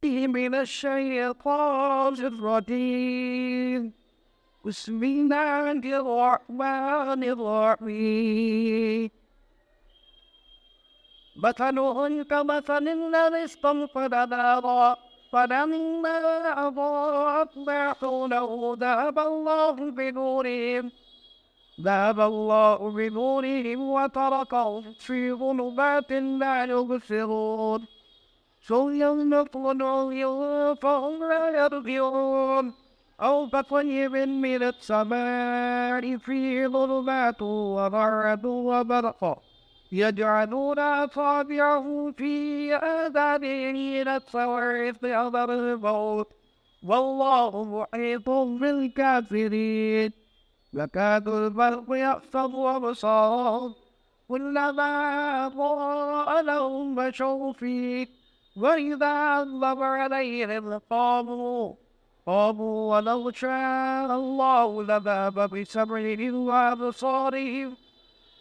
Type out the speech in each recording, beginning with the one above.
من الشيطان الرجيم بسم الله الرحمن الرحيم مثلهم كمثل الذي استوقد نارا فلما أضاءت ما حوله ذهب الله بنورهم وتركهم في ظلمات لا يبصرون مثل عمي فهم لا يرجعون أو كطيب من السماء فيه ظلمات ورعد وبرق يجعلون أصابعهم في آذانهم من الصواعق حذر الموت والله محيط بالكافرين يكاد البرق يخطف أبصارهم كلما أضاء لهم مشوا فيه وإذا أظلم عليهم قاموا ولو شاء الله لذهب بسمعهم وأبصارهم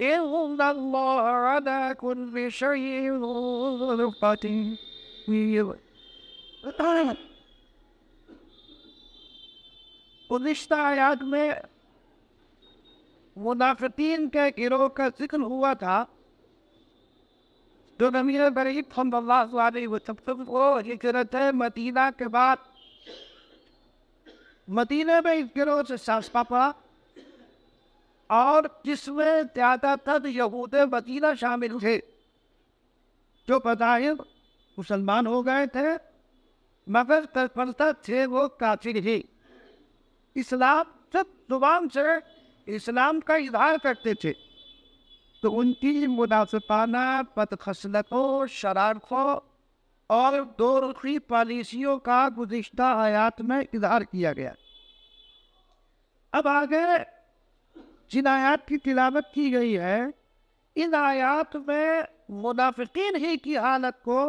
إن الله على كل شيء قدير. گزشتہ آیات میں منافقین کے گروہ کا ذکر ہوا تھا جو نبی کریم صلی اللہ علیہ وسلم کو ہجرت مدینہ کے بعد مدینہ میں اس گروہ سے سازپا پڑا اور جس میں زیادہ تر یہود مدینہ شامل تھے جو بظاہر مسلمان ہو گئے تھے مگر درپردہ تھے وہ کافر ہی. اسلام سب زبان سے اسلام کا اظہار کرتے تھے تو ان کی منافقانہ بدخصلتوں شرارتوں اور دو رخی پالیسیوں کا گزشتہ آیات میں اظہار کیا گیا. اب آگے جن آیات کی تلاوت کی گئی ہے ان آیات میں منافقین ہی کی حالت کو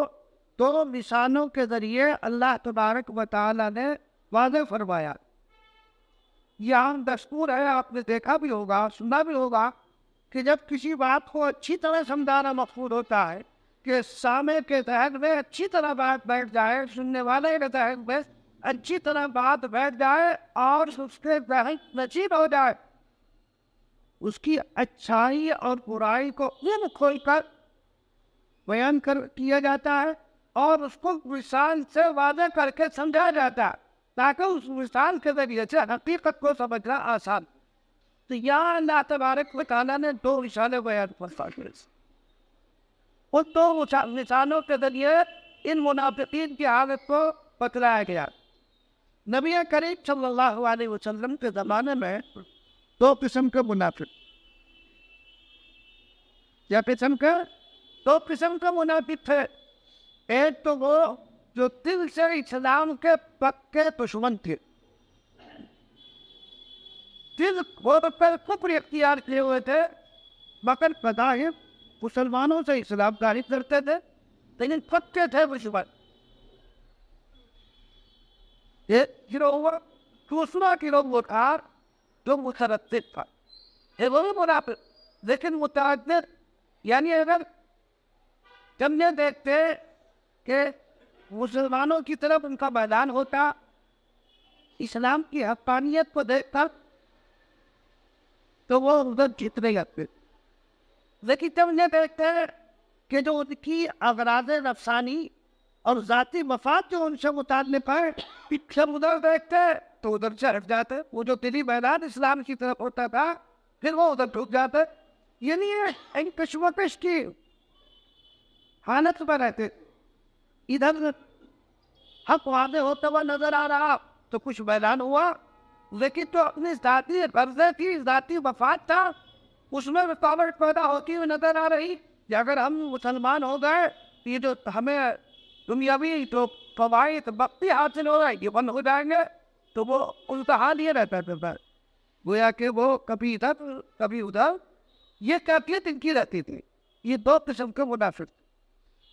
دو مثالوں کے ذریعے اللہ تبارک و تعالی نے واضح فرمایا. یہ عام دستور ہے, آپ نے دیکھا بھی ہوگا سنا بھی ہوگا کہ جب کسی بات کو اچھی طرح سمجھانا مقصود ہوتا ہے کہ سامع کے ذہن میں اچھی طرح بات بیٹھ جائے, سننے والے کے ذہن میں اچھی طرح بات بیٹھ جائے اور اس کے ذہن نصیب ہو جائے, اس کی اچھائی اور برائی کو علم کھول کر بیان کیا جاتا ہے اور اس کو مثال سے واضح کر کے سمجھایا جاتا ہے تاکہ اس مثال کے ذریعے سے حقیقت کو سمجھنا آسان. تو یہاں اللہ تبارک و تعالیٰ نے دو مثالیں بیان فرمائی. ان دو مثالوں کے ذریعے ان منافقین کی حالت کو بتلایا گیا. نبی کریم صلی اللہ علیہ وسلم کے زمانے میں دو قسم کے منافق دو قسم کے منافق تھے. ایک تو وہ جو دل سے اسلام کے پکے دشمن تھے, دل پر کفر اختیار کیے ہوئے تھے مگر بظاہر مسلمانوں سے اسلام داری کرتے تھے لیکن پکے تھے دشمن. ایک گروہ ہوا, دوسرا گروہ وہ تھا جو متردد تھا. یہ وہی منافق لیکن متعدد, یعنی اگر جب یہ دیکھتے کہ مسلمانوں کی طرف ان کا میدان ہوتا, اسلام کی حقانیت کو دیکھ کر تو وہ ادھر جیتنے لگتے, لیکن جب یہ دیکھتے کہ جو ان کی اغراض نفسانی اور ذاتی مفاد جو ان سے متعلق ہے جب ادھر دیکھتے تو ادھر سے ہٹ جاتے. وہ جو دلی میدان اسلام کی طرف ہوتا تھا پھر وہ ادھر ڈھک جاتے, یعنی ان کشمکش کی حالت میں رہتے. ادھر حق واضح ہوتا ہوا نظر آ رہا تو کچھ میدان ہوا, لیکن تو اپنی ذاتی غرضے کی ذاتی مفاد تھا اس میں رکاوٹ پیدا ہوتی ہوئی نظر آ رہی کہ اگر ہم مسلمان ہو گئے تو یہ جو ہمیں دنیاوی جو فوائد وقتی حاصل ہو رہا ہے یہ بند ہو جائیں گے. تو وہ ان کا حال یہ رہتا ہے گویا کہ وہ کبھی ادھر کبھی ادھر, یہ کیفیت ان کی رہتی تھی. یہ دو قسم کے منافق.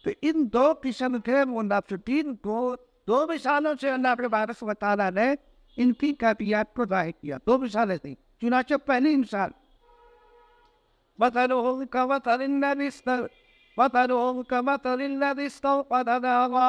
تو ان دو قسم کے منافقین کو دو مثالوں سے اللہ تبارک و تعالیٰ نے ان کی کیفیات کو ظاہر کیا. دو مثالیں تھیں. چنانچہ پہلی مثال مثلهم كمثل الذي استوقد نارا,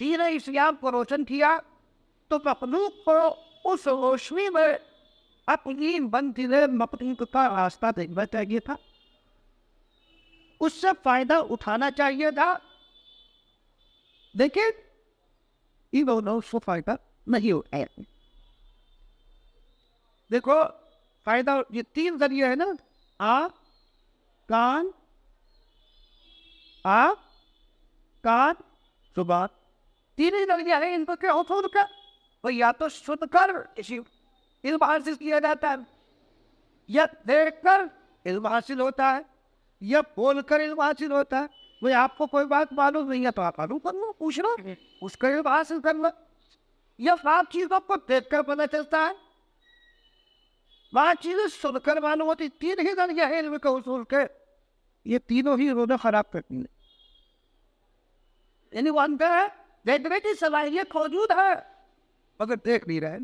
دین اسلام کو روشن کیا تو مخلوق کو اس روشنی میں اپنی منزل مقصود کا راستہ دیکھنا چاہیے تھا، اس سے فائدہ اٹھانا چاہیے تھا، لیکن انہوں نے اس کو فائدہ نہیں اٹھایا۔ دیکھو فائدہ یہ 3 ذریعے ہے نا، آنکھ، کان، آنکھ، کان، زبان، 3 ہی ذریعہ ہے ان کو کیا حصول کا، وہ یا تو سن کر کسی علم حاصل کیا جاتا ہے، یا دیکھ کر علم حاصل ہوتا ہے، یا بول کر علم حاصل ہوتا ہے۔ وہ آپ کو کوئی بات معلوم نہیں ہے تو آپ معلوم کر لو، پوچھ لو، اس کا علم حاصل کر لو، یا آپ چیزوں کو دیکھ کر پتہ چلتا ہے، وہاں چیزیں سن کر معلوم ہوتی۔ 3 ہی ذریعہ ہے علم کا حصول کے، یہ تینوں ہی انہوں نے خراب کر دی۔ یعنی وہ اندر ہے، دیکھنے کی صلاحیت موجود ہے مگر دیکھ نہیں رہے،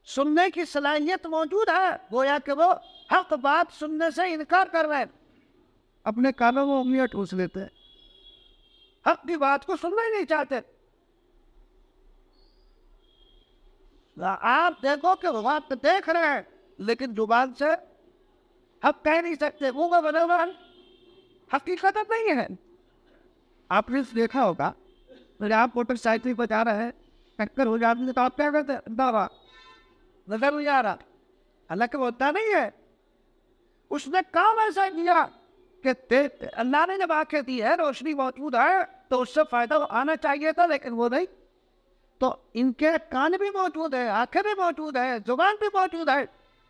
سننے کی صلاحیت موجود ہے گویا کہ وہ حق بات سننے سے انکار کر رہے ہیں، اپنے کانوں میں انگلیاں ٹھوس لیتے ہیں، حق کی بات کو سننا ہی نہیں چاہتے۔ آپ دیکھو کہ وہ بات دیکھ رہے ہیں لیکن زبان سے حق کہہ نہیں سکتے، منہ میں بنے ہوئے حقیقت نہیں ہے۔ آپ نے دیکھا ہوگا میرے آپ موٹر سائیکل پہ جا رہے ہیں، ٹکر ہو جاتی ہے تو آپ کیا کرتے ہیں؟ دعویٰ نظر نہیں آ رہا، حالانکہ وہ ہوتا نہیں ہے، اس نے کام ایسا کیا کہ اللہ نے جب آنکھیں دی ہے، روشنی موجود ہے تو اس سے فائدہ آنا چاہیے تھا، لیکن وہ نہیں۔ تو ان کے کان بھی موجود ہے، آنکھیں بھی موجود ہے، زبان بھی موجود ہے،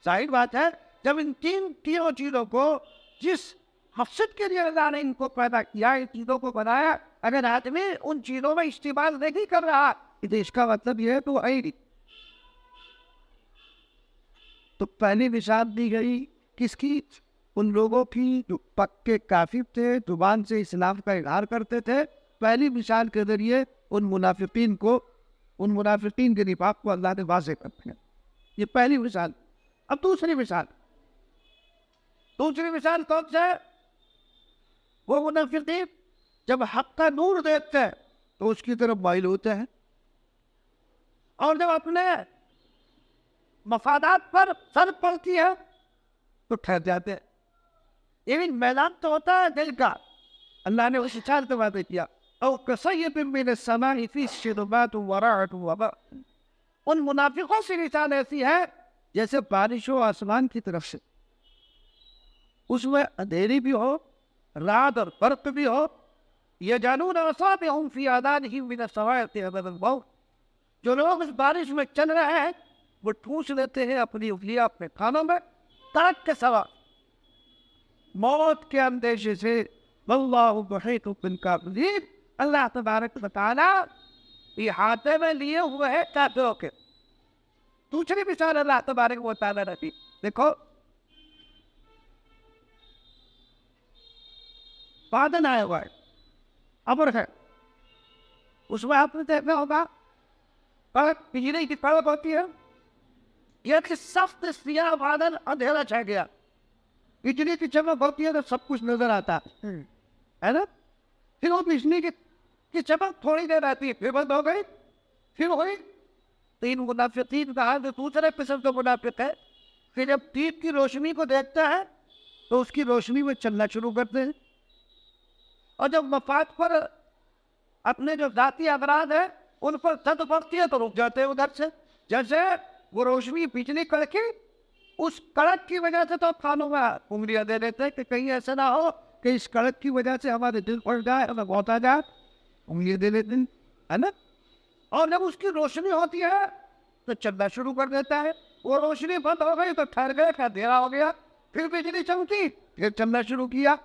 ظاہر بات ہے جب ان تینوں چیزوں کو جس مقصد کے لیے اللہ نے ان کو پیدا کیا، ان چیزوں کو بنایا، اگر آدمی ان چیزوں میں استعمال نہیں کر رہا تو اس کا مطلب یہ ہے تو ہے نہیں۔ تو پہلی مثال دی گئی کس کی؟ ان لوگوں کی جو پکے کافر تھے، زبان سے اسلام کا اظہار کرتے تھے۔ پہلی مثال کے ذریعے ان منافقین کے نفاق کو اللہ نے واضح کر دیا، یہ پہلی مثال۔ اب دوسری مثال کون سے؟ وہ منافقین جب حق کا نور دیکھتے ہیں تو اس کی طرف مائل ہوتے ہیں، اور جب اپنے مفادات پر سر پڑتی ہے تو ٹھہر جاتے ہیں۔ یہ میدان تو ہوتا ہے دل کا، اللہ نے اس مثال سے واضح کیا، او کصیب من السماء فیہ ظلمات ورعد وبرق۔ ان منافقوں سے مثال ایسی ہے جیسے بارش ہو آسمان کی طرف سے، اس میں اندھیری بھی ہو، رعد اور برق بھی ہو، یجعلون اصابعهم فی آذانهم من الصواعق حذر الموت۔ جو لوگ اس بارش میں چل رہے ہیں وہ ٹھوس لیتے ہیں اپنی انگلیاں اپنے کانوں میں تاک کے سوا، موت کے اندیشے سے۔ واللہ محیط بالکافرین، اللہ تبارک و تعالی احاطے میں لیے ہوئے ہیں کافروں کے۔ دوسری مثال اللہ تبارک و تعالی نے دی، دیکھو بادل آیا ہوا ہے، ابر ہے، اس میں آپ نے دیکھا ہوگا بجلی کی کڑک ہوتی ہے، یہ کہ سخت سیاہ بادل، اندھیرا چھا گیا، بجلی کی چمک ہوتی ہے تو سب کچھ نظر آتا ہے نا، پھر وہ بجلی کی چمک تھوڑی دیر آتی ہے، پھر بند ہو گئی، پھر ہوئی۔ تین منافقین کا حال دوسرے قسم کا منافق ہے، پھر جب دیپ کی روشنی کو دیکھتا ہے تو اس کی روشنی میں چلنا شروع کرتے ہیں، اور جب مفاد پر اپنے جو ذاتی اغراض ہیں ان پر زد پڑتی ہے تو رک جاتے ہیں ادھر سے۔ جیسے وہ روشنی بجلی کڑکی، اس کڑک کی وجہ سے تو کانوں میں انگلیاں دے دیتے ہیں کہ کہیں ایسا نہ ہو کہ اس کڑک کی وجہ سے ہمارے دل پڑ جائے، ہمیں بہت آ جائے، انگلیاں دے دیتے ہیں، ہے نا۔ اور جب اس کی روشنی ہوتی ہے تو چلنا شروع کر دیتا ہے، وہ روشنی بند ہو گئی تو ٹھہر گئے، اندھیرا ہو گیا، پھر بجلی چمکی، پھر چلنا شروع کیا۔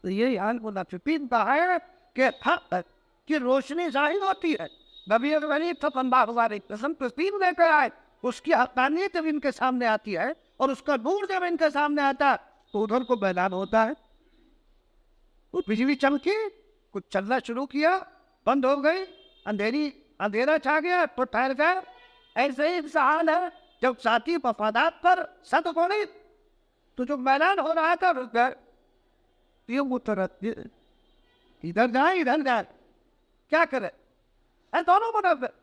تو یہی حال منافقین کا ہے کہ حق کی روشنی ظاہر ہوتی ہے، نبی غریب صلی اللہ علیہ وسلم تصدیق لے کر آئے، اس کی حقانیت جب ان کے سامنے آتی ہے اور اس کا نور جب ان کے سامنے آتا ہے تو ادھر کو میدان ہوتا ہے، وہ بجلی چمکی، کچھ چلنا شروع کیا، بند ہو گئی، اندھیرا چھا گیا تو ٹھہر گئے۔ ایسے ہی حال ہے جب ذاتی مفادات پر صد پڑی تو جو میدان ہو رہا تھا رک گئے، یہ متردد، ادھر جائیں ادھر جائیں، کیا کرے؟ دونوں منافق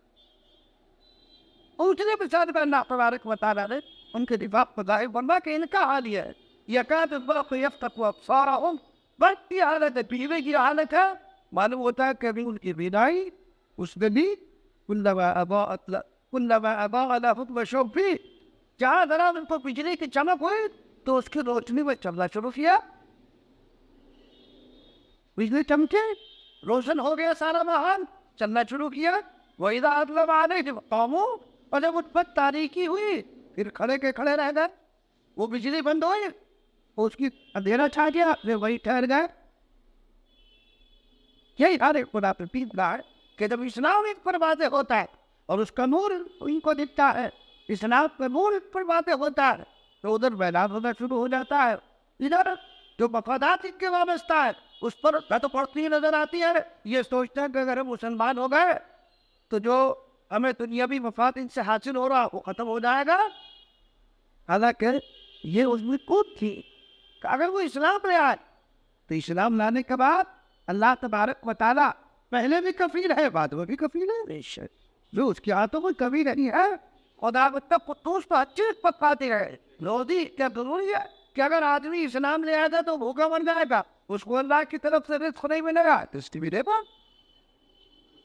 اونچنے بچانے پر اللہ تبارک و تعالیٰ نے ان کے دفاع بتائے، ورنہ کہ ان کا حال یہ ہے یکاد البرق یفتح ابصارہم، برق کی حالت ہے، پیوے کی حالت ہے، معلوم ہوتا ہے کبھی ان کی بینائی اس میں بھی کلما اضاء لهم مشوا فیہ، جہاں ذرا ان کو بجلی کی چمک ہوئی تو اس کی روشنی میں چلنا شروع کیا، بجلی چمکے روشن ہو گیا سارا ماحول، چلنا شروع کیا۔ وَإِذَا أَظْلَمَ عَلَيْهِمْ قَامُوا، اور جب ان پر تاریکی ہوئی پھر کھڑے کے کھڑے رہ گئے، وہ بجلی بند ہوئی اس کی اندھیرا چھا گیا، پھر وہی ٹھہر گئے۔ یہی ہر ایک منافقین کا ہے کہ جب اسلام ان پر واضح ہوتا ہے اور اس کا نور ان کو دکھتا ہے، اسلام کا نور ان پر واضح ہوتا ہے تو ادھر میدان ہونا شروع ہو جاتا ہے، ادھر جو مفادات ان کے وابستہ ہے اس پر تو پڑتی نظر آتی ہے، یہ سوچتے ہیں کہ اگر ہم مسلمان ہو گئے تو جو ہمیں دنیاوی مفاد ان سے حاصل ہو رہا وہ ختم ہو جائے گا۔ حالانکہ یہ اس میں کود تھی کہ اگر وہ اسلام لے آئے تو اسلام لانے کے بعد اللہ تبارک و تعالیٰ پہلے بھی کفیل ہے بعد میں بھی کفیل ہے، جو اس کی ہاتھوں میں کمی نہیں ہے۔ خدا مطلب قدوس تو اچھی پکاتے ہے، روزی کیا ضروری ہے کہ اگر آدمی اسلام لے آئے گا تو بھوکا مر جائے گا، اس کو اللہ کی طرف سے رزق نہیں ملے گا، تو اس کی بھی دے گا،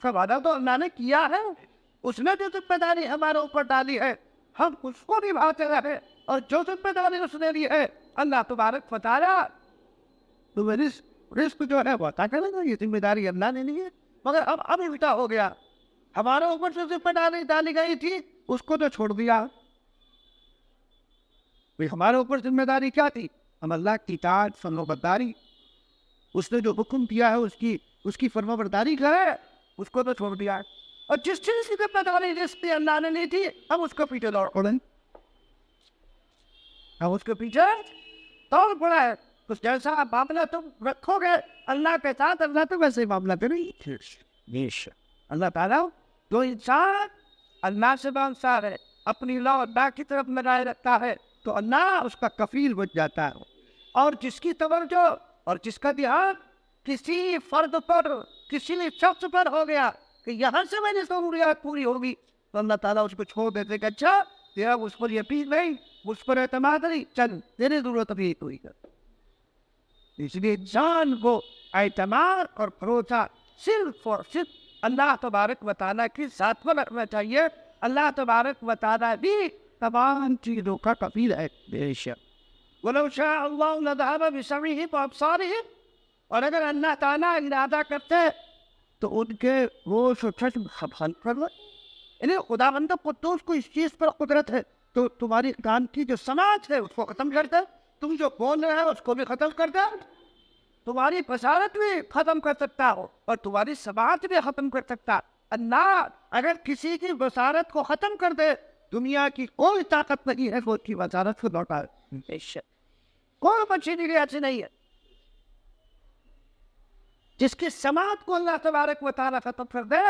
وعدہ تو اللہ نے کیا ہے، اس نے جو ذمہ داری ہمارے اوپر ڈالی ہے ہم اس کو نبھاتے رہے، اور جو ذمہ داری اس نے لی ہے اللہ تبارک و تعالیٰ تو رزق جو ہے وہ عطا کرے گا، یہ ذمہ داری اللہ نے لی ہے۔ مگر اب الٹا ہو گیا، ہمارے اوپر جو ذمہ داری ڈالی گئی تھی اس کو تو چھوڑ دیا۔ ہمارے اوپر ذمہ داری کیا تھی؟ ہم اللہ کی اطاعت فرما برداری، اس نے جو حکم دیا ہے اس کی فرما برداری کرے، اس کو تو چھوڑ دیا ہے۔ اور جس چیز کی ذمہ داری جس پہ اللہ نے لی تھی ہم اس کو پیچھے دوڑ پڑیں، ہم اس کے پیچھے دوڑ پڑا ہے، تو جیسا معاملہ تم رکھو گے اللہ کے ساتھ، اللہ تو ویسے ہی معاملہ کرے گی۔ اللہ تعالیٰ جو انسان اللہ سے مانگتا ہے، اپنی لا اللہ کی طرف لگائے رکھتا ہے تو اللہ اس کا کفیل بن جاتا ہے، اور جس کی توجہ اور جس کا دھیان کسی فرد پر کسی شخص پر ہو گیا کہ یہاں سے میری ضروریات پوری ہوگی تو اللہ تعالیٰ اس کو چھوڑ دیتے کہ اچھا تیرا اس پر یقین نہیں، اس پر اعتماد نہیں، چل تیری ضرورت ابھی پوری کر۔ اس لیے انسان کو اعتماد اور بھروسہ صرف اور صرف اللہ تبارک و تعالیٰ کی ذات پر رکھنا چاہیے۔ اللہ تبارک و تعالیٰ بھی تمام چیزوں کا کفیل ہے، بے شک۔ وَلَوْ شَاءَ اللَّهُ لَذَهَبَ بِسَمْعِهِمْ وَأَبْصَارِهِمْ، اور اگر اللہ تعالیٰ ارادہ کرتے تو ان کے روش و چشم بند کر لے، یعنی خداوند قدوس کو اس چیز پر قدرت ہے تو تمہاری کان کی جو سماعت ہے اس کو ختم کر دے، تم جو بول رہے ہو اس کو بھی ختم کر دے، تمہاری بصارت بھی ختم کر سکتا ہو اور تمہاری سماعت بھی ختم کر سکتا۔ اللہ اگر کسی کی بصارت کو ختم کر دے دنیا کی کوئی طاقت نہیں ہے وہ اس کی بصارت کو لوٹائے، کوئی مشینری ایسی نہیں ہے۔ جس کی سماعت کو اللہ تبارک و تعالیٰ ختم کر دے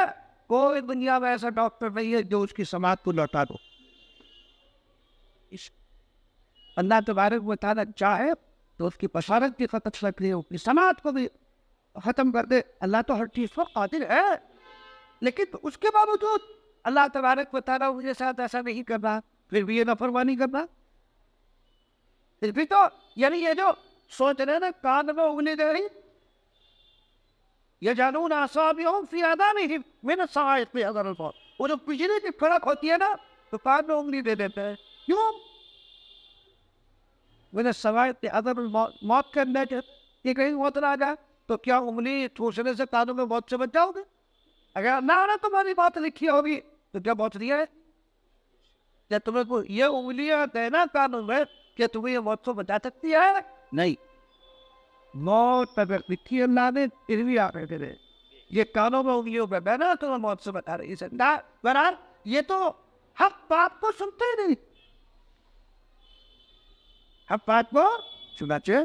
کوئی دنیا میں ایسا ڈاکٹر نہیں ہے جو اس کی سماعت کو لوٹا دو۔ اللہ تبارک و تعالیٰ چاہے تو اس کی بصارت بھی ختم کر دے، اس کی سماعت کو بھی ختم کر دے۔ اللہ تو ہر چیز پر قادر ہے، لیکن اس کے باوجود اللہ تبارک و تعالیٰ مجھے ساتھ ایسا نہیں کرنا، پھر بھی یہ نافرمانی کرنا، پھر بھی تو یعنی یہ جو سوچ رہے نا کان میں انگلی دے رہی یجعلون اصابعهم فی آذانہم من الصواعق حذر الموت، وہ جو بجلی کی کڑک ہوتی ہے نا تو کان میں انگلی دے دیتے ہیں، کیوں؟ من الصواعق حذر الموت، موت کے اندر کہ کہیں موت نہ آ جائے، تو کیا انگلی ٹھوسنے سے کانوں میں موت سے بچ جاؤ گے؟ اگر اللہ نے تمہاری بات لکھی ہوگی تو کیا موت نہیں ہے؟ کیا تمہیں کو یہ انگلیاں دینا کانوں میں کہ تمہیں یہ موت سے بچا سکتی ہے؟ نہیں، موت اگر لکھی اللہ نے پھر بھی آپ کرے یہ کانوں میں انگلیوں پہ بہنا تو موت سے بتا رہی ہے۔ بہرحال یہ تو حق بات کو سنتے نہیں، حق بات کو سنا چاہیے۔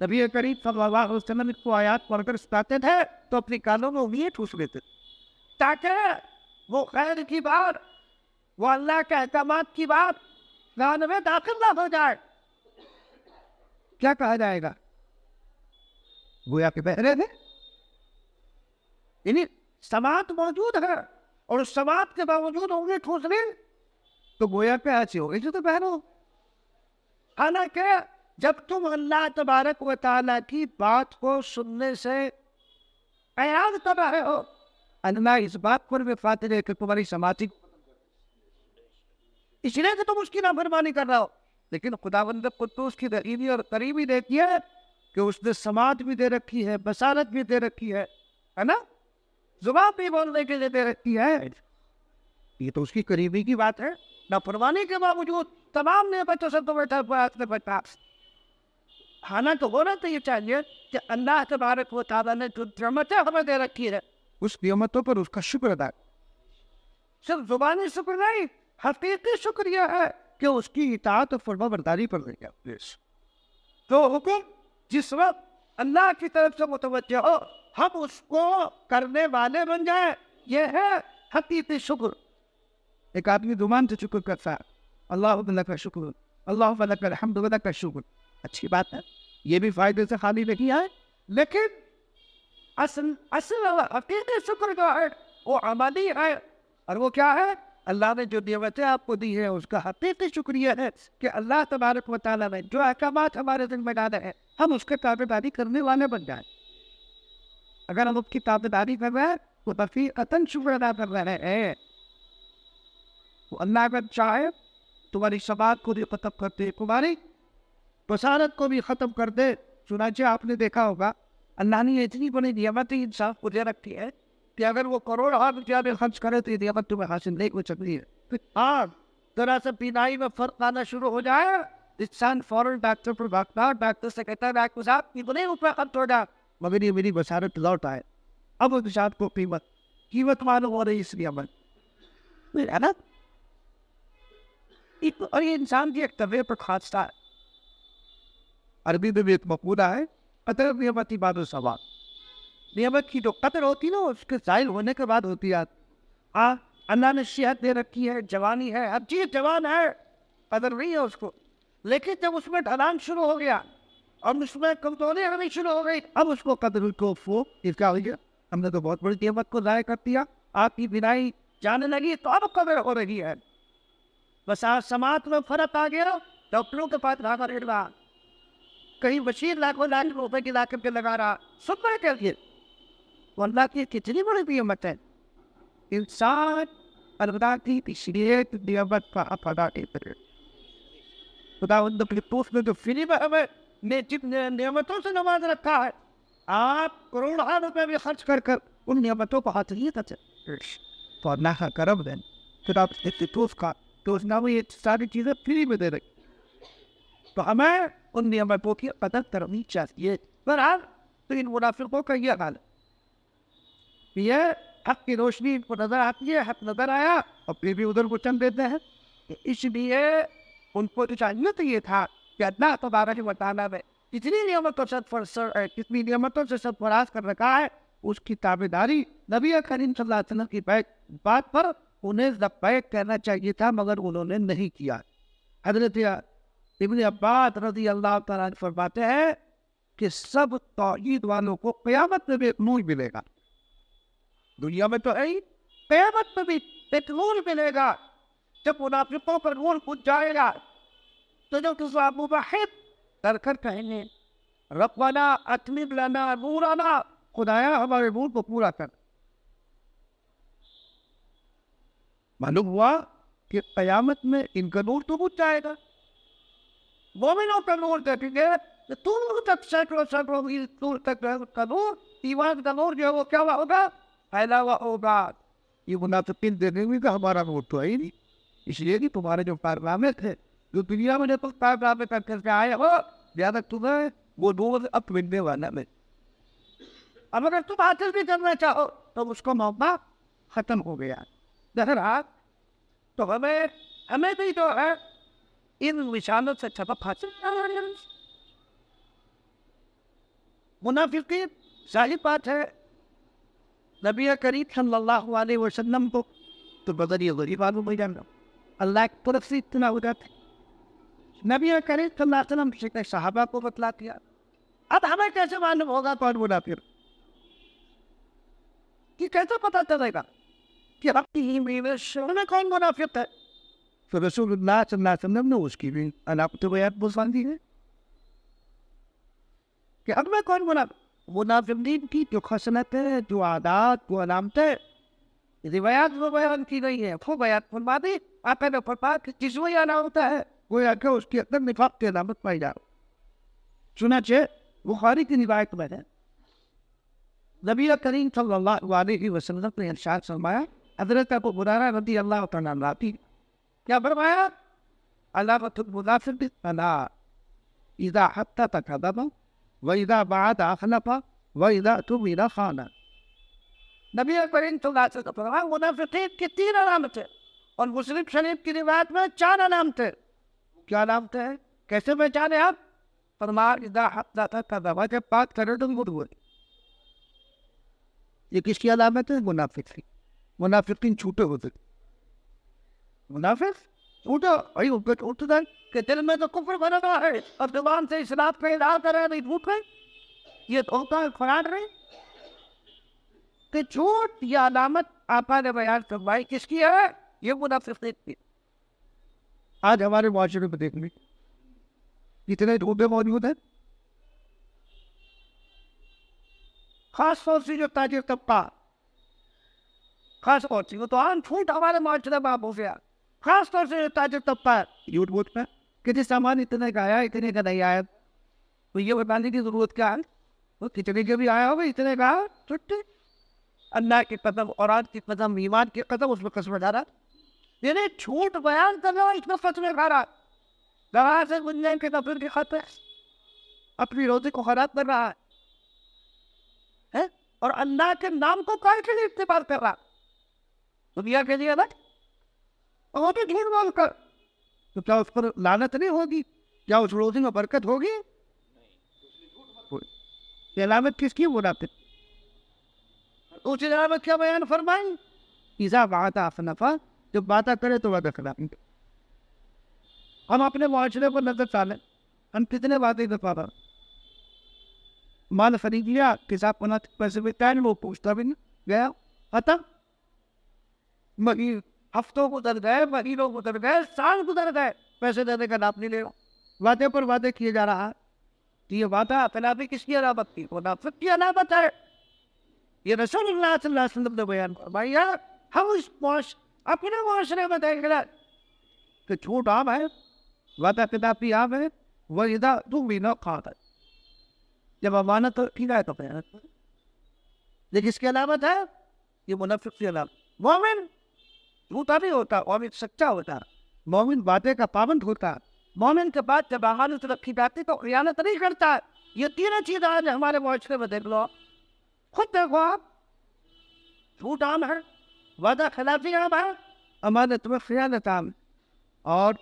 نبی کریم صلی اللہ علیہ وسلم کو آیات پڑھ کر سناتے تھے تو اپنی کانوں میں انگلیاں ٹھوس لیتے تاکہ وہ خیر کی بات، وہ اللہ کے احکامات کی بات کان میں داخل نہ ہو جائے۔ کیا کہا جائے گا؟ گویا کہ بہرے تھے، یعنی سماعت موجود ہے اور اس سماعت کے باوجود انگلی ٹھوسنے تو گویا کہ ایسے ہو گئی جو تو بہنوں. حالانکہ جب تم اللہ تبارک و تعالیٰ کی بات کو سننے سے اعراض کر رہے ہو، اللہ اس بات پر بھی فاتح ہے کہ تمہاری سماعتی اس لیے کہ تم اس کی نافرمانی کر رہے ہو. لیکن خداوند قدوس کی رحیمی اور قریبی دیکھی ہے کہ اس نے سماعت بھی دے رکھی ہے، بصارت بھی دے رکھی ہے نا، زبان بھی بولنے کے لیے دے رکھی ہے. یہ تو اس کی قریبی کی بات ہے. نافرمانی کے باوجود تمام نعمتوں سے تو بیٹھا. حالانکہ ہونا تو یہ چاہیے کہ اللہ تبارک و تعالیٰ نے جو نعمتیں ہمیں دے رکھی ہے اس نعمتوں پر اس کا شکر ادا. صرف زبانی شکر نہیں، حقیقی شکریہ ہے کہ اس کی اطاعت و فرما برداری پر لے گیا. تو حکم جس وقت اللہ کی طرف سے متوجہ ہو ہم اس کو کرنے والے بن جائیں، یہ ہے حقیقی شکر. ایک آدمی زبان سے شکر کرتا ہے، اللہ لک کا شکر، اللہ لک کا الحمد لک کا شکر، اچھی بات ہے، یہ بھی فائدے سے خالی نہیں ہے. لیکن اصل حقیقی شکر جو ہے وہ عملی ہے. اور وہ کیا ہے؟ اللہ نے جو نعمتیں آپ کو دی ہے اس کا حقیقی شکریہ ہے کہ اللہ تبارک و تعالیٰ نے جو احکامات ہمارے دل میں ڈالے ہیں ہم اس کے تابع داری کرنے والے بن جائیں. اگر ہم اس کی تابع داری کر رہے ہیں تو حقیقتاً شکر ادا کر رہے ہیں. تو اللہ اگر چاہے تمہاری سماعت کو بھی ختم کر دے، تمہاری بصارت کو بھی ختم کر دے. چنانچہ آپ نے دیکھا ہوگا اللہ نے اتنی بڑی نعمت انسان کو دے رکھی ہے کہ اگر وہ کروڑ روپیہ میں خرچ کرے تو یہ نعمت تمہیں حاصل نہیں ہو سکتی ہے. ہاں ذرا سا بینائی میں فرق آنا شروع ہو جائے انسان فوراً ڈاکٹر پر بھاگتا، ڈاکٹر سے کہتا ہے ڈاکٹر صاحب اتنے روپے خرچ ہو جائے مگر یہ میری بصارت لوٹ آئے. اب اس انسان کو قیمت معلوم ہو رہی اس نعمت ہے نا. اور یہ انسان کی ایک طبیعت پر خاصہ ہے. عربی میں بھی ایک مقولہ ہے، قدر نعمتی بعد الثواب. نعمت کی جو قدر ہوتی ہے نا اس کے ظاہر ہونے کے بعد ہوتی ہے. اللہ نے صحت دے رکھی ہے، جوانی ہے، ہر چیز جوان ہے، قدر نہیں ہے اس کو. لیکن جب اس میں ڈھلان شروع ہو گیا اور اس میں کمزوری آنی شروع ہو گئی اب اس کو قدر کو کیا ہو گیا، ہم نے تو بہت بڑی نعمت کو ضائع کر دیا. آپ کی بینائی جانے لگی تو اب قدر ہو رہی ہے. بس آج سماعت میں فرق آ گیا، ڈاکٹروں کے پاس بھاگا پھر رہا، کہیں بشیر لاکھوں لاکھ روپے کی لا کر کے لگا رہا سننے کے لیے. اللہ کی کتنی بڑی نعمت ہے. انسان اللہ کی اس لیے نعمت کا ادا کرے. خدا ان نے جو فری میں ہمیں جن نعمتوں سے نواز رکھا ہے آپ کروڑوں روپے بھی خرچ کر ان نعمتوں کو حاصل نہیں کر سکتے. تو اللہ کا کرم ہے پھر آپ کا تو اس نے وہ یہ ساری چیزیں فری میں دے رکھی. تو ہمیں ان نعمتوں کی قدر کرنی چاہیے. بہرحال تو ان منافقوں کا یہ حال ہے، یہ حق کی روشنی ان کو نظر آتی ہے، حق نظر آیا اور پھر بھی ادھر کو چل دیتے ہیں. اس لیے ان کو تو چاہیے تو یہ تھا کہ اللہ تبارک و تعالیٰ نے کتنی نعمتوں سے سرفراز کر رکھا ہے اس کی تابع داری نبی کریم صلی اللہ علیہ وسلم کی بات پر انہیں لبیک کہنا چاہیے تھا مگر انہوں نے نہیں کیا. حضرت ابن عباس رضی اللہ تعالیٰ عنہ فرماتے ہیں کہ سب توحید والوں کو قیامت میں بھی ایک نور ملے گا. دنیا میں تو ہے ہی، قیامت میں بھی ایک نور ملے گا. جب منافقوں پر نور پہنچ جائے گا تو جو موحد کر کر کہیں گے ربنا اتمم لنا نورنا، خدایا ہمارے نور کو پورا کر. معلوم ہوا کہ قیامت میں ان کا نور تو پہنچ جائے گا. مومنوں کا نور دیکھیں گے دور تک سینکڑوں میل دور تک کا نور، ایمان کا نور جو ہے وہ کیا ہوگا؟ پھیلا ہوا ہوگا. یہ منافقین دیکھیں گے کہ ہمارا نور تو ہے ہی نہیں. اس لیے کہ تمہارے جو کارنامے تھے جو دنیا میں جب کارنامے کر کے آئے ہو زیادہ تمہیں وہ نور اب ملنے والا میں. اب اگر تم حاصل بھی کرنا چاہو تو اس کا موقع ختم ہو گیا. بہرحال تو ہمیں بھی جو ہے ان نشانوں سے سبق حاصل کرنا. منافقین ظاہر بات ہے نبی کریم صلی اللہ علیہ وسلم کو تو بدری غریب معلوم ہو جانا، اللہ کی طرف سے اتنا ہو جاتا. نبی کریم صلی اللہ علیہ وسلم نے صحابہ کو بتلا دیا. اب ہمیں کیسے معلوم ہوگا کون منافق؟ کہ کیسے پتہ چلے گا کہ اپنی میں شرم کون منافق ہے؟ تو رسول اللہ صلی اللہ علیہ وسلم نے اس کی بھی علامت بیان بلند دی ہے کہ اب میں کون منافقین کی جو خصلت ہے، جو عادات، جو علامتیں روایات وہ بیان کی گئی ہے، وہ بیان فرما دی آپ نے فرمایا کہ جس وہ علامت ہے گویا کہ اس کے اندر نفاق کی علامت پائی جائے۔ چنانچہ بخاری کی روایت میں ہے نبی کریم صلی اللہ علیہ وسلم نے ارشاد فرمایا، حضرت ابو ہریرہ رضی اللہ تعالیٰ عنہ کی کیا فرمایا؟ علامت المنافق ثلاث اذا حدث كذب واذا وعد اخلف واذا اؤتمن خان۔ نبی کریم صلی اللہ علیہ وسلم فرمایا منافقین کی 3 علامتیں، اور مسلم شریف کی روایت میں 4 علامتیں۔ کیا علامتیں ہیں؟ کیسے پہچانے آپ؟ فرمایا اذا حدث كذب، جب بات کرے تو جھوٹ بولے۔ یہ کس کی علامت ہے؟ منافق کی۔ منافقین جھوٹے ہوتے، منافق جھوٹا بھائی ان کو جھوٹ دیں کہ دل میں تو کفر بھرا ہوا ہے اور زبان سے اسلام کا اظہار کر رہے ہیں، نہیں جھوٹ ہے، یہ دھوکہ ہے، فراڈ ہے کہ جھوٹ۔ یہ علامت آپا نے بیان فرمائی کس کی ہے؟ یہ منافقین کی۔ آج ہمارے معاشرے میں دیکھ لیں کتنے جھوٹے موجود ہیں، خاص طور سے جو تاجر طبقہ، خاص طور سے وہ تو عام جھوٹ ہمارے معاشرے میں ہو گیا، خاص طور سے جو تاجر طبقہ جھوٹ بولتا ہے کہ جس سامان اتنے کا آیا اتنے کا نہیں آیا، تو یہ بتانے کی ضرورت کیا ہے؟ وہ کتنے کے بھی آیا ہوگا اتنے کا چھٹی، اللہ کی قسم، اورات کی قسم، ایمان کی قسم، اس میں قسم ڈالا، یعنی جھوٹ بیان کر رہا اس میں قسم کھا رہا، دوا سے بننے کے نفر کی خاطر اپنی روزی کو خراب کر رہا ہے، اور اللہ کے نام کو کائے کے لیے استعمال کر رہا دنیا کے لیے نا، اور بھی جھوٹ بول کر، تو کیا اس پر لعنت نہیں ہوگی؟ کیا اس روزی میں برکت ہوگی؟ یہ علامت کس کی؟ منافق۔ اس علامت کیا بیان فرمائیں؟ اذا وعد اخلف، جب وعدہ کرے تو وعدہ خلاف۔ ہم اپنے معاشرے پر نظر ڈالیں، ہم کتنے وعدے دفعہ پر مال خرید لیا، کساب بنا پیسے میں ٹائم وہ پوچھتا بھی نہیں، گیا ختم، ہفتوں گزر گئے، مہینوں گزر گئے، سال گزر گئے، پیسے دینے کا نام نہیں لے رہا، وعدے پر وعدے کیے جا رہا ہے۔ یہ وعدہ خلافی کس کی علامت کی؟ منافق کی علامت ہے۔ یہ رسول اللہ صلی اللہ علیہ وسلم نے بیان فرمایا۔ ہم اس اپنے معاشرے میں دیکھ رہے کہ جھوٹ عام ہے، وعدہ خلافی عام ہے، وَإِذَا اؤْتُمِنَ خَانَ، جب امانت ٹھیک ہے تو خیانت۔ یہ کس کی علامت ہے؟ یہ منافق کی علامت۔ مومن جھوٹا نہیں ہوتا، مومن سچا ہوتا، مومن وعدے کا پابند ہوتا، مومن کے بعد جب امانت رکھی جاتی تو خیانت نہیں کرتا۔ یہ 3 چیزیں آج ہمارے معاشرے میں دیکھ لو، خود دیکھو آپ، جھوٹ عام ہے، وعدہ خلافی عام ہے، امانت میں خیانت عام۔ اور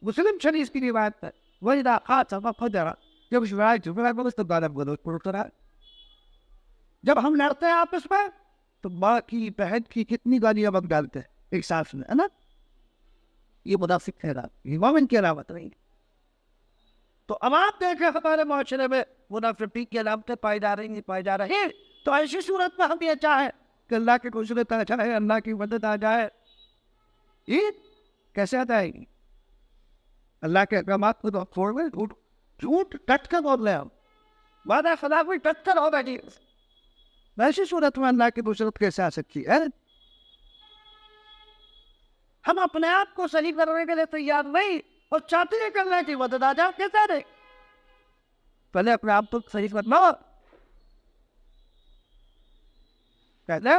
مسلم شریف کی روایت ہے وَإِذَا خَاصَمَ فَجَرَ، جب جھگڑا کرو تو گالیاں گلوچ پڑتا رہا۔ جب ہم لڑتے ہیں آپس میں تو ماں کی، بہن کی کتنی گالیاں بک ڈالتے ہیں ایک ساتھ میں، ہے نا؟ یہ منافق ہے، یہ مومن کی علامت نہیں۔ تو اب آپ دیکھیں ہمارے معاشرے میں منافقین کی علامتیں پائی جا رہی ہیں، پائی جا رہی ہیں، تو ایسی صورت میں ہم یہ چاہیں کہ اللہ کی قدرت آ جائے، اللہ کی مدد آ جائے۔ یہ کیسے آ جائے گی؟ اللہ کے احکامات کو تو چھوڑ میں جھوٹ ڈٹ کر بول رہے ہیں، ہم وعدہ خلافی ڈٹ کر ہوگا جی۔ ایسی صورت میں اللہ کی قدرت کیسے آ سکتی ہے؟ ہم اپنے آپ کو صحیح کرنے کے لیے تیار نہیں اور چاہتے ہیں کہ اللہ کی مدد آ جائے، کیسے نہیں؟ پہلے اپنے آپ کو صحیح کرنا، پہلے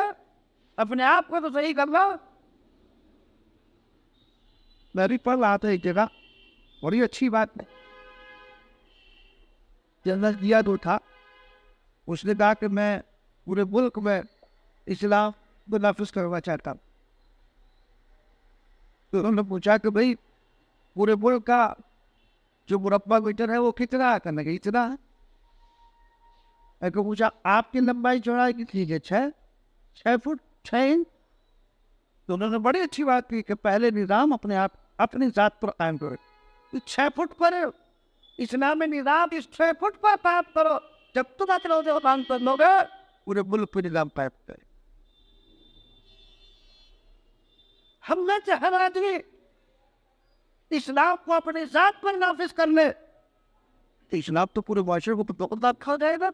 اپنے آپ کو تو صحیح کرنا۔ میری پڑھ رہا تھا ایک جگہ، بڑی اچھی بات ہے، جنرل دیا تو تھا، اس نے کہا کہ میں پورے ملک میں اسلام کو نافذ کرنا چاہتا ہوں۔ تو انہوں نے پوچھا کہ بھائی پورے ملک کا جو مربع میٹر ہے وہ کتنا ہے؟ کرنے کا اتنا ہے۔ میں کو پوچھا آپ کی لمبائی چوڑائی کتنی ہے؟ 6 فٹ 6 انچ۔ تو انہوں نے بڑی اچھی بات کی کہ پہلے نظام اپنے آپ اپنی ذات پر قائم کرو، 6 فٹ پر اسلامی نظام اس 6 فٹ پر قائم کرو، جب تم اپنے کام کر لو گے پورے ملک پہ نظام قائم کرے۔ ہم میں سے ہر آدمی اسلام کو اپنے ذات پر نافذ کر لے تو اسلام تو پورے معاشرے کو بہت کھا جائے گا.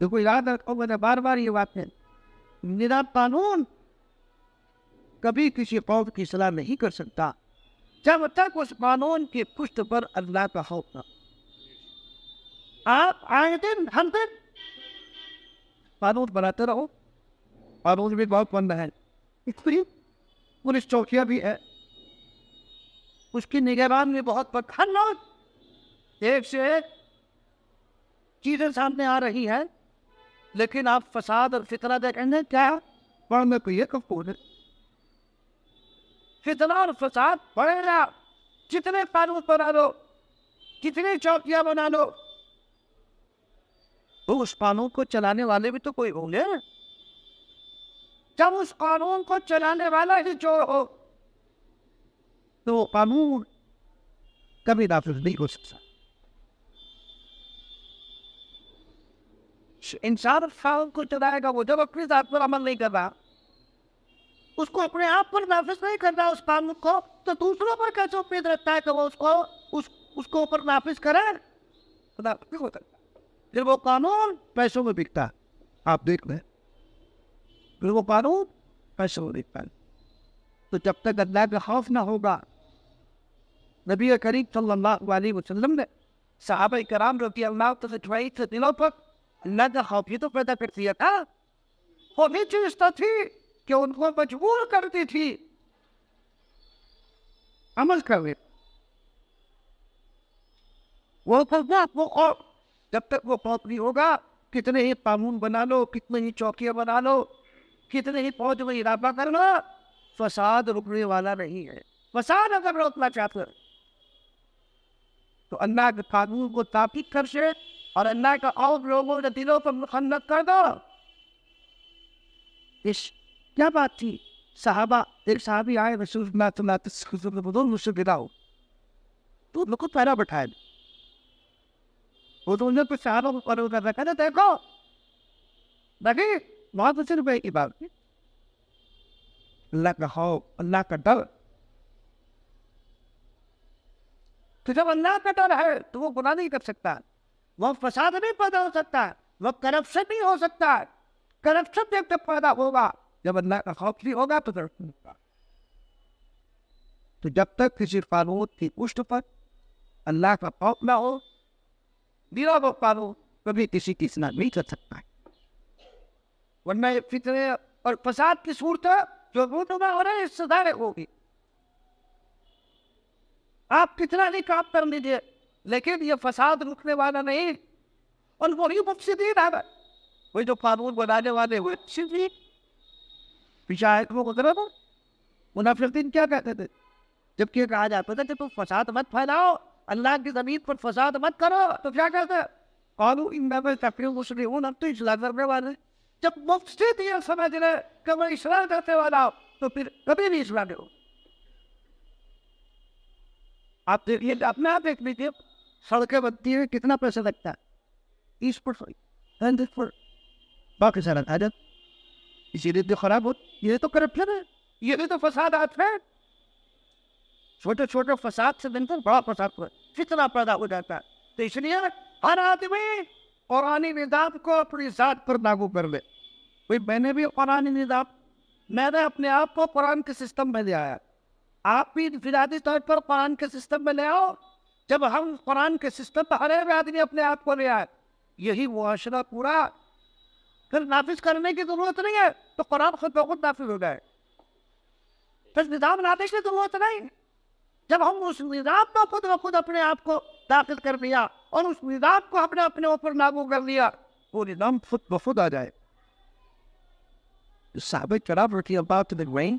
دیکھو یاد رکھو، میں نے بار بار یہ بات ہے، نظام قانون کبھی کسی قوم کی اصلاح نہیں کر سکتا جب تک اس قانون کی پشت پر اللہ کا خوف نہ. آپ آئے دن ہر دن قانون بناتے رہو، قانون بھی بہت بن رہا ہے، اس لیے پولیس چوکیاں بھی ہے، اس کی نگران بھی بہت بڑھ، ہر روز ایک سے ایک چیزیں سامنے آ رہی ہیں، لیکن آپ فساد اور فتنہ دیکھیں گے کیا پڑھنے کو یہ کفور ہے. فتنہ اور فساد بڑھے گا، جتنے قانون بنا لو، کتنی چوکیاں بنا لو، تو اس قانون کو چلانے والے بھی تو کوئی ہوں گے. جب اس قانون کو چلانے والا ہی چور ہو تو قانون کبھی نافذ نہیں ہو سکتا. انسان قانون کو چلائے گا وہ جب اپنی ذات پر عمل نہیں کر رہا، اس کو اپنے آپ پر نافذ نہیں کر رہا اس قانون کو، تو دوسروں پر کیسے امید رکھتا ہے کہ وہ اس کو اوپر نافذ کرے؟ نہیں ہوتا. پھر وہ قانون پیسوں میں بکتا ہے، آپ دیکھ لیں، پھر وہ قانون پیسوں میں بکتا ہے. تو جب تک اللہ کا خوف نہ ہوگا، نبی کریم صلی اللہ علیہ وسلم نے صحابہ کرام رضی اللہ تعالی سے دلوں پر اللہ کا خوف ہی تو پیدا کر دیا تھا. وہ بھی چیز تو تھی کہ ان کو مجبور کرتی تھی عمل کرے. وہ خوف جب تک وہ خوف نہیں ہوگا، کتنے ہی قانون بنا لو، کتنے ہی چوکیاں بنا لو، کتنے ہی فوج میں اضافہ کر لو، فساد رکنے والا نہیں ہے. فساد اگر روکنا چاہتے ہیں تو اللہ کے قانون کو تابع کر سے اور اللہ کا اور لوگوں کے دلوں پر مسلط کر دو. اس کیا بات تھی؟ صحابہ، ایک صحابی آئے رسول اللہ صلی اللہ علیہ وسلم بدون مجھ سے بدا ہو تو ان کو پہلا بٹھائے. وہ تو انہیں کچھ صحابہ کو قرار کر رکھا تھا، دیکھو دیکھیں بہت اچھے روپئے کی بات، اللہ کا خوف، اللہ کا ڈر. تو جب اللہ کا ڈر ہے تو وہ گناہ نہیں کر سکتا، وہ فساد نہیں پیدا ہو سکتا، وہ کرپشن نہیں ہو سکتا. کرپشن جب پیدا ہوگا جب اللہ کا خوف نہیں ہوگا تو کرپشن ہوگا. تو جب تک کسی قانون کی پشت پر اللہ کا خوف نہ ہو، میرا وہ قانون کبھی کسی کی اصلاح نہیں کر سکتا ہے. ورنہ یہ فتنے اور فساد کی صورت جو رونما ہو رہے ہیں اس سے ظاہر ہوگی. آپ کتنا نہیں کام کر لیجیے لیکن یہ فساد رکنے والا نہیں. اور وہی مفسدین ہے، وہی جو قانون بنانے والے ہوئے پیچھے وہ گزرا نا منافقین کیا کہتے تھے جب کہ کہا جاتا تھا کہ تم فساد مت پھیلاؤ، اللہ کی زمین پر فساد مت کرو، تو کیا کہتے ہیں؟ قالوا انما تفعل مسلمون، ہم تو اصلاح کرنے والے. جب مفسد یہ سمجھ رہے کہ میں اصلاح کرنے والا ہوں تو پھر کبھی نہیں اصلاح کرو. آپ دیکھیے، اپنے آپ دیکھ لیجیے، سڑکیں بنتی ہیں کتنا پیسہ لگتا ہے؟ 30%، باقی سارا حاجت. اسی لیے تو خراب ہو، یہ تو کرپشن ہے، یہ بھی تو فسادات ہے. چھوٹے چھوٹے فساد سے دن بڑا فساد فتنہ پیدا ہو جاتا ہے. تو اس لیے ہر آدمی قرآنی نظام کو اپنی ذات پر لاگو کر لے. میں نے بھی قرآنی نظام، میں نے اپنے آپ کو قرآن کے سسٹم میں لے آیا، آپ بھی انفرادی طور پر قرآن کے سسٹم میں لے آؤ. جب ہم قرآن کے سسٹم پر ہر ایک آدمی اپنے آپ کو لے آئے، یہی معاشرہ پورا پھر نافذ کرنے کی ضرورت نہیں ہے، تو قرآن خود بخود نافذ ہو جائے. پھر نظام لانے کی ضرورت نہیں. جب ہم اس نظام کو خود بخود اپنے آپ کو داخل کر دیا اور اس نظام کو اپنے اوپر لاگو کر دیا، وہ نظام خود بخود آ جائے. صحابہ کرام رضی اللہ عنہم نے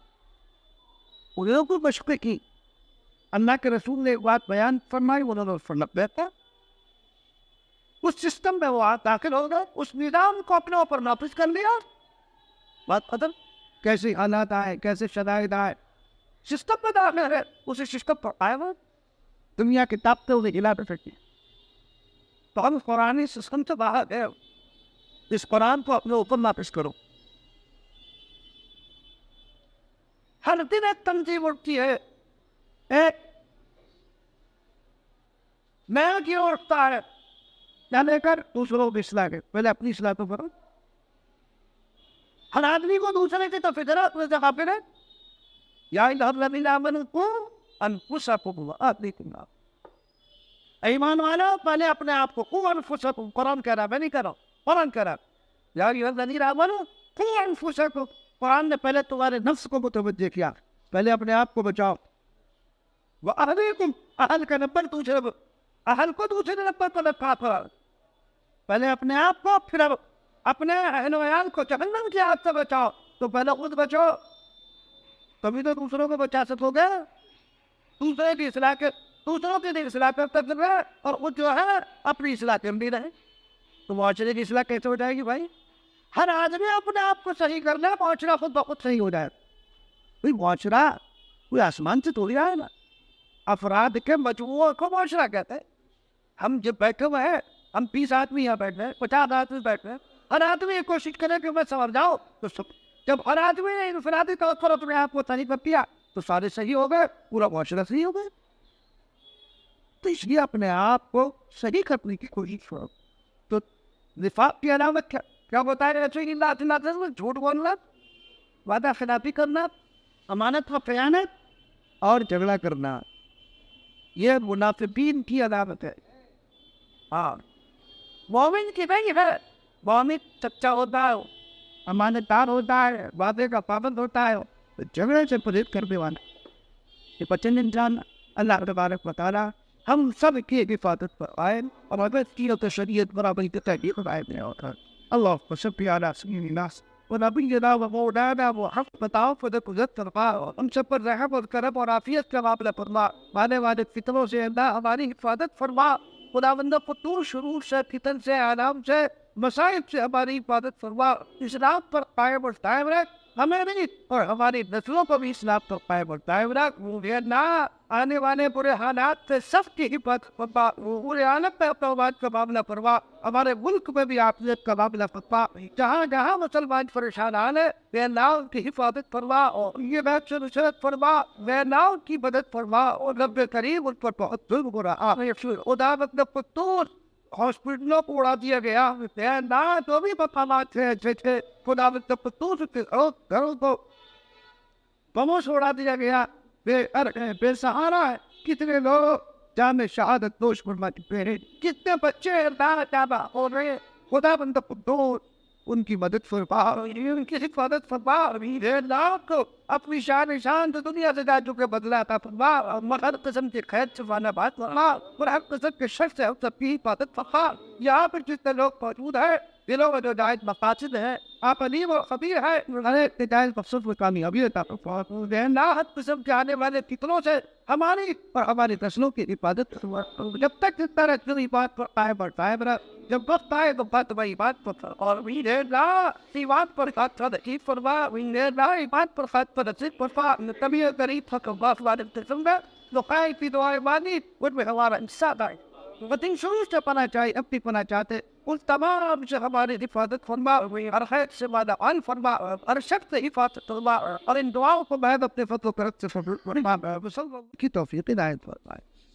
انہوں کو مشقیں کی. اللہ کے رسول نے ایک بات بیان فرمائی، انہوں نے فرمایا تھا اس سسٹم میں وہ داخل ہو گئے، اس نظام کو اپنے اوپر نافذ کر لیا. بات ختم. کیسے حالات آئے، کیسے شرائط آئے، سسٹم میں داخل ہے، اسی سسٹم پر آئے وہ دنیا کی طاقتیں انہیں ہلا سکتی. تو ہم قرآن سسٹم سے باہر ہے، اس قرآن کو اپنے اوپر نافذ کرو. ہر دن ایک تنظیم اٹھتی ہے، ایک نیا کیوں اٹھتا ہے، کیا لے کر؟ دوسروں کی اصلاح کے، پہلے اپنی اصلاح تو کرو۔ ہر آدمی کو دوسرے کی تو فطرت میں جگہ پہ ہے، یا الذین آمنوا قوا انفسکم واہلیکم نارا، ایمان والا پہلے اپنے آپ کو، قوا انفسکم، قرآن کہہ رہا، میں نہیں کہہ رہا ہوں، قرآن کہہ رہا، یا الذین آمنوا قوا انفسکم، قرآن نے پہلے تمہارے نفس کو متوجہ کیا، پہلے اپنے آپ کو بچاؤ، واہلیکم، اہل کا نمبر دوسرے، اہل کو دوسرے نمبر پر رکھا تھا، پہلے اپنے آپ کو، پھر اپنے اہل و عیال کو جہنم کی آگ سے بچاؤ، تو پہلے خود بچو، تبھی تو دوسروں کو بچا سکو گے۔ دوسرے کی اصلاح کے، دوسروں کی اصلاح کرتے رہے اور خود جو ہے اپنی اصلاح کر بھی رہے، تو معاشرے کی اصلاح کیسے ہو جائے گی بھائی؟ ہر آدمی اپنے آپ کو صحیح کر لے، معاشرہ خود بخود صحیح ہو جائے۔ کوئی معاشرہ کوئی آسمان سے تھوڑی آئے نا، افراد کے مجموعوں کو معاشرہ کہتے ہیں۔ ہم جب بیٹھے ہوئے ہیں، ہم 20 آدمی یہاں بیٹھے ہیں، 50 آدمی بیٹھے ہیں، ہر آدمی یہ کوشش کرے کہ میں سمجھ جاؤں، تو جب ہر آدمی نے انفرادی طور پر اپنے آپ کو صحیح کر دیا تو سارے صحیح ہو گئے، پورا معاشرہ صحیح ہو گئے۔ تو اس لیے اپنے آپ کو صحیح کرنے کی کوشش کرو۔ تو نفاق کی علامت کیا بتایا رسول اللہ صلی اللہ علیہ وسلم؟ جھوٹ بولنا، وعدہ خلافی کرنا، امانت و خیانت اور جھگڑا کرنا، یہ منافقین کی علامت ہے۔ ہاں، مومن کی نہیں ہے، مومن سچا ہوتا ہے، امانت دار ہوتا ہے، وعدے کا پابند ہوتا ہے، جھگڑے سے پرہیز کرنے والا، یہ بچن انسان۔ اللہ تبارک و تعالیٰ ہم سب کی حفاظت فرمائے اور عبادت کی اور شریعت برابری کی تحقیق فرمائے ہوتا ہے۔ اللہ صلی علی سیدنا الناس ونبینا و مولانا محمد قدرت فرما، ہم سب پر رحم اور کرم اور عافیت کا معاملہ فرما، آنے والے فتنوں سے اللہ ہماری حفاظت فرما، خداوند فطور شرور سے، فتن سے، آلام سے، مصائب سے ہماری حفاظت فرما، اسلام پر قائم اور دائم رکھ، ہمیں بھی اور ہماری نسلوں کو بھی اسلام پر قائم اور دائم رکھ، یہ نہ آنے والے برے حالات سے سب کی حفاظت فرما، پورے عالم میں اپنا بات کا معاملہ فرما، ہمارے ملک میں بھی عافیت کا معاملہ فرما، جہاں جہاں مسلمان پریشان آنے بے اللہ ان کی حفاظت فرما اور یہ بات سے نصرت فرما، بے اللہ ان کی مدد فرما، اور رب کریم ان پر بہت ظلم ہو رہا ہے۔ خدا مطلب پتور ہاسپٹلوں کو اڑا دیا گیا، بے اللہ جو بھی مقامات تھے اچھے تھے، خدا مطلب پتور کے گھروں کو بموں سے اڑا دیا گیا، بے سہارا ہے، کتنے لوگ جام شہادت نوش فرما چکے ہیں، کتنے بچے اللہ تعالیٰ ہو رہے ہیں، خدا بندہ پتور ان کی مدد فرما، ان کی حفاظت فرما، اللہ کو اپنی شان تو دنیا سے جا چکے بدلا عطا فرما، اور ہر قسم کے خیر سے والا بات فرما، اور ہر قسم کے شر سے ہم سب کی حفاظت فرما۔ یہاں پر جتنے لوگ موجود ہیں، دلوں میں جو جائز مقاصد ہے، آپ علیم اور خبیر ہے، ہر ایک جائز مقصد میں کامیابی عطا فرما، ہر قسم کے آنے والے فتنوں سے ہماری اور ہماری نسلوں کی حفاظت فرما، جب تک جتنا رسول بات پر قائم اور قائم رہ، جب وقت آئے تو بات بھائی بات پر اور ایمان پر خاص نصیب فرما، ایمان پر خاص پر نصیب فرما، طبیعت غریب حق اللہ والے قسم میں لقائے کی دعائیں مانی، ان میں ہمارا حصہ آئے، وطن شروع سے پنا چاہیے، اپنی پنا چاہتے ان تمام سے ہماری حفاظت فرما، ہر خیر سے مالا عن فرما، ہر شخص سے حفاظت فرما، اور ان دعاؤں کو میں اپنے فضل و کرم سے فرما کی توفیق عنایت فرمائے۔